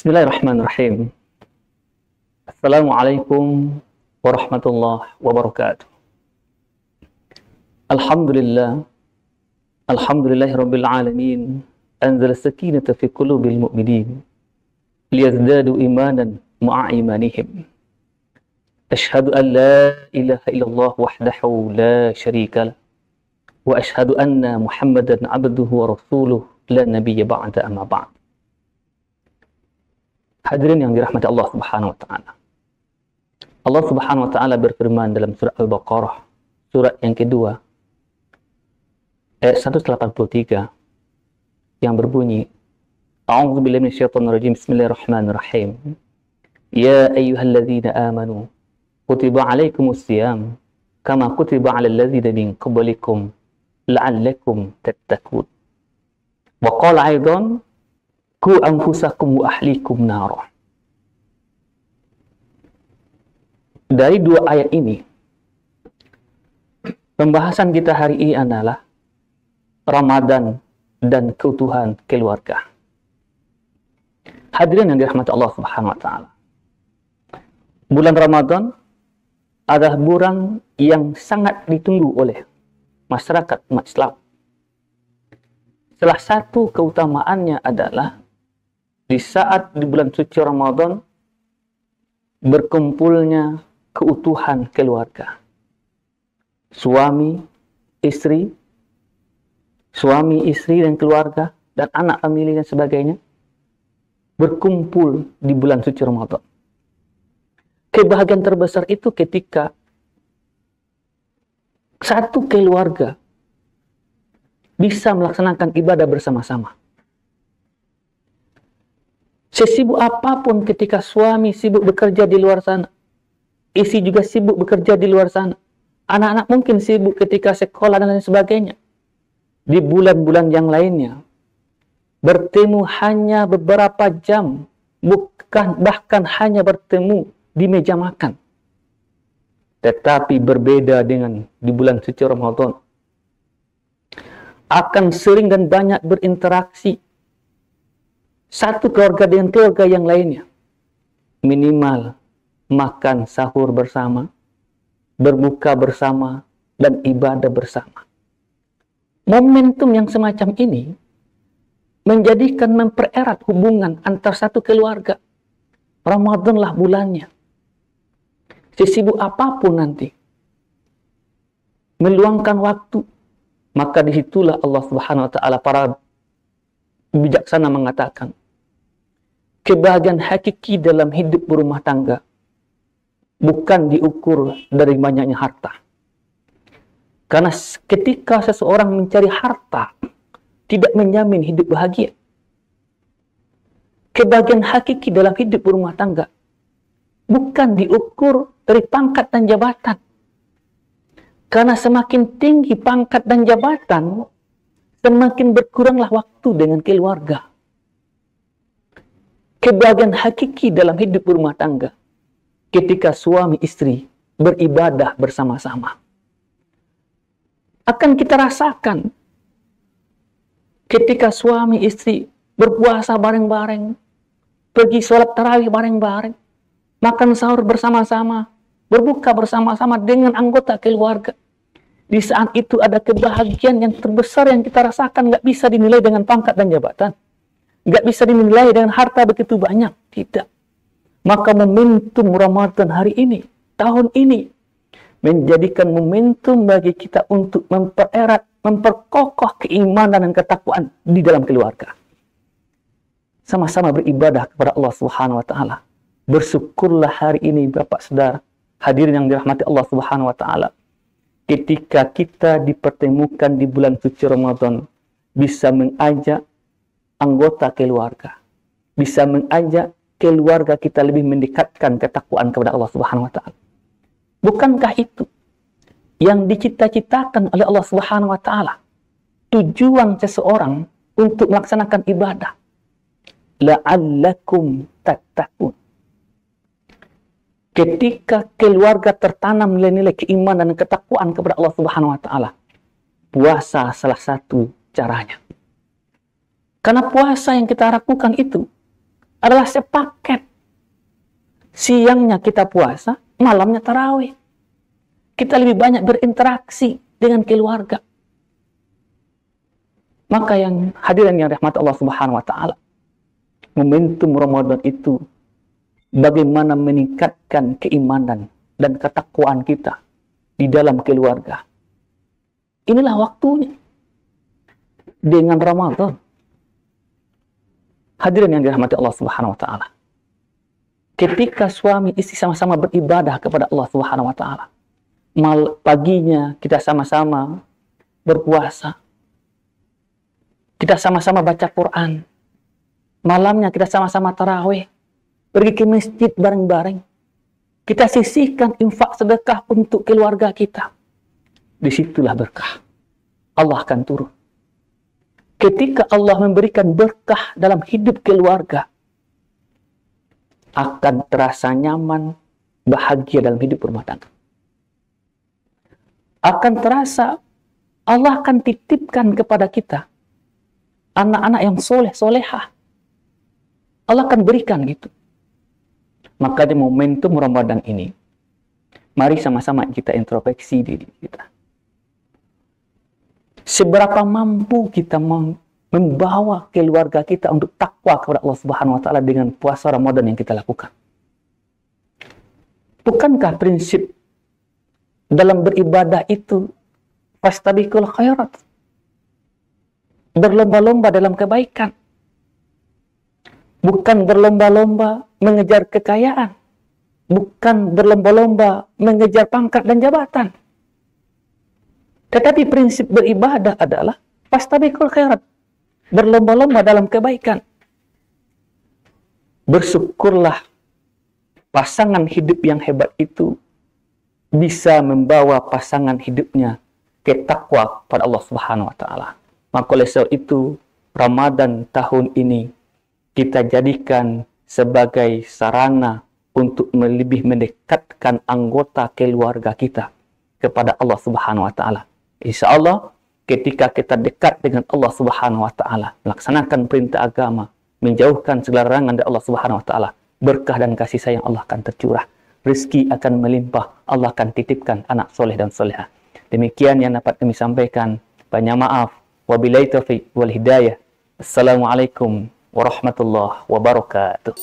Bismillahirrahmanirrahim. Assalamualaikum warahmatullahi wabarakatuh. Alhamdulillah. Alhamdulillahirabbil alamin. Anzala sakinata fi qulubil mu'minin liyazdadu imanan ma'a imanihim. Ashhadu an la ilaha illallah wahdahu la syarika lah. Wa ashhadu anna Muhammadan abduhu wa rasuluh la nabiyya ba'da amma ba'd. Hadirin yang dirahmati Allah Subhanahu wa taala. Allah Subhanahu wa taala berfirman dalam surah Al-Baqarah, surat yang kedua, ayat 183 yang berbunyi, A'udzubillahi minasyaitonir rajim. Bismillahirrahmanirrahim. Ya ayyuhalladzina amanu kutiba 'alaikumus syiyam kama kutiba 'alal ladzina min qablikum la'allakum tattaqun. Wa qala aidan ku anfusakum wa ahlikum nar. Dari dua ayat ini, pembahasan kita hari ini adalah Ramadan dan keutuhan keluarga. Hadirin yang dirahmati Allah Subhanahu wa taala. Bulan Ramadan adalah bulan yang sangat ditunggu oleh masyarakat umat Islam. Salah satu keutamaannya adalah di saat di bulan suci Ramadan berkumpulnya keutuhan keluarga. Suami, istri dan keluarga dan anak famili dan sebagainya berkumpul di bulan suci Ramadan. Kebahagiaan terbesar itu ketika satu keluarga bisa melaksanakan ibadah bersama-sama. Sesibuk apapun ketika suami sibuk bekerja di luar sana, istri juga sibuk bekerja di luar sana, anak-anak mungkin sibuk ketika sekolah dan lain sebagainya. Di bulan-bulan yang lainnya, bertemu hanya beberapa jam, bahkan hanya bertemu di meja makan. Tetapi berbeda dengan di bulan suci Ramadan. Akan sering dan banyak berinteraksi satu keluarga dengan keluarga yang lainnya. Minimal makan sahur bersama, berbuka bersama, dan ibadah bersama. Momentum yang semacam ini menjadikan mempererat hubungan antar satu keluarga. Ramadanlah bulannya. Sesibuk apapun nanti, meluangkan waktu, maka disitulah Allah Subhanahu wa taala para bijaksana mengatakan, kebahagiaan hakiki dalam hidup berumah tangga bukan diukur dari banyaknya harta. Karena ketika seseorang mencari harta, tidak menjamin hidup bahagia. Kebahagiaan hakiki dalam hidup berumah tangga bukan diukur dari pangkat dan jabatan. Karena semakin tinggi pangkat dan jabatan, semakin berkuranglah waktu dengan keluarga. Kebahagiaan hakiki dalam hidup berumah tangga ketika suami istri beribadah bersama-sama. Akan kita rasakan ketika suami istri berpuasa bareng-bareng, pergi sholat tarawih bareng-bareng, makan sahur bersama-sama, berbuka bersama-sama dengan anggota keluarga. Di saat itu ada kebahagiaan yang terbesar yang kita rasakan, nggak bisa dinilai dengan pangkat dan jabatan. Nggak bisa dinilai dengan harta begitu banyak. Tidak. Maka momentum Ramadan hari ini, tahun ini, menjadikan momentum bagi kita untuk mempererat, memperkokoh keimanan dan ketakwaan di dalam keluarga. Sama-sama beribadah kepada Allah Subhanahu wa taala. Bersyukurlah hari ini Bapak Saudara, hadirin yang dirahmati Allah Subhanahu wa taala. Ketika kita dipertemukan di bulan suci Ramadan, bisa mengajak anggota keluarga, bisa mengajak keluarga kita lebih mendekatkan ketakwaan kepada Allah Subhanahu wa taala. Bukankah itu yang dicita-citakan oleh Allah Subhanahu wa taala? Tujuan seseorang untuk melaksanakan ibadah. La'allakum tattaqun. Ketika keluarga tertanam nilai-nilai keimanan dan ketakwaan kepada Allah Subhanahu wa taala, puasa salah satu caranya. Karena puasa yang kita lakukan itu adalah sepaket. Siangnya kita puasa, malamnya tarawih. Kita lebih banyak berinteraksi dengan keluarga. Maka yang hadirin yang rahmat Allah Subhanahu wa taala, momentum Ramadan itu bagaimana meningkatkan keimanan dan ketakwaan kita di dalam keluarga. Inilah waktunya. Dengan Ramadan. Hadirin yang dirahmati Allah Subhanahu wa taala. Ketika suami istri sama-sama beribadah kepada Allah Subhanahu wa taala. Paginya kita sama-sama berpuasa. Kita sama-sama baca Quran. Malamnya kita sama-sama tarawih. Pergi ke masjid bareng-bareng. Kita sisihkan infak sedekah untuk keluarga kita. Disitulah berkah. Allah akan turun. Ketika Allah memberikan berkah dalam hidup keluarga, akan terasa nyaman, bahagia dalam hidup rumah tangga. Akan terasa Allah akan titipkan kepada kita anak-anak yang soleh, solehah. Allah akan berikan gitu. Maka di momentum Ramadan ini, mari sama-sama kita introspeksi diri kita. Seberapa mampu kita membawa keluarga kita untuk takwa kepada Allah Subhanahu wa taala dengan puasa Ramadan yang kita lakukan. Bukankah prinsip dalam beribadah itu fastabiqul khairat? Berlomba-lomba dalam kebaikan. Bukan berlomba-lomba mengejar kekayaan. Bukan berlomba-lomba mengejar pangkat dan jabatan. Tetapi prinsip beribadah adalah fastabiqul khairat. Berlomba-lomba dalam kebaikan. Bersyukurlah pasangan hidup yang hebat itu bisa membawa pasangan hidupnya ke takwa pada Allah Subhanahu wa taala. Maka oleh sebab itu Ramadan tahun ini kita jadikan sebagai sarana untuk lebih mendekatkan anggota keluarga kita kepada Allah Subhanahu wa taala. Insya Allah, ketika kita dekat dengan Allah Subhanahu wa taala, melaksanakan perintah agama, menjauhkan segala larangan dari Allah Subhanahu wa taala, berkah dan kasih sayang Allah akan tercurah. Rezeki akan melimpah, Allah akan titipkan anak soleh dan soleha. Demikian yang dapat kami sampaikan. Banyak maaf. Wabillahi taufiq wal hidayah. Assalamualaikum warahmatullahi wabarakatuh.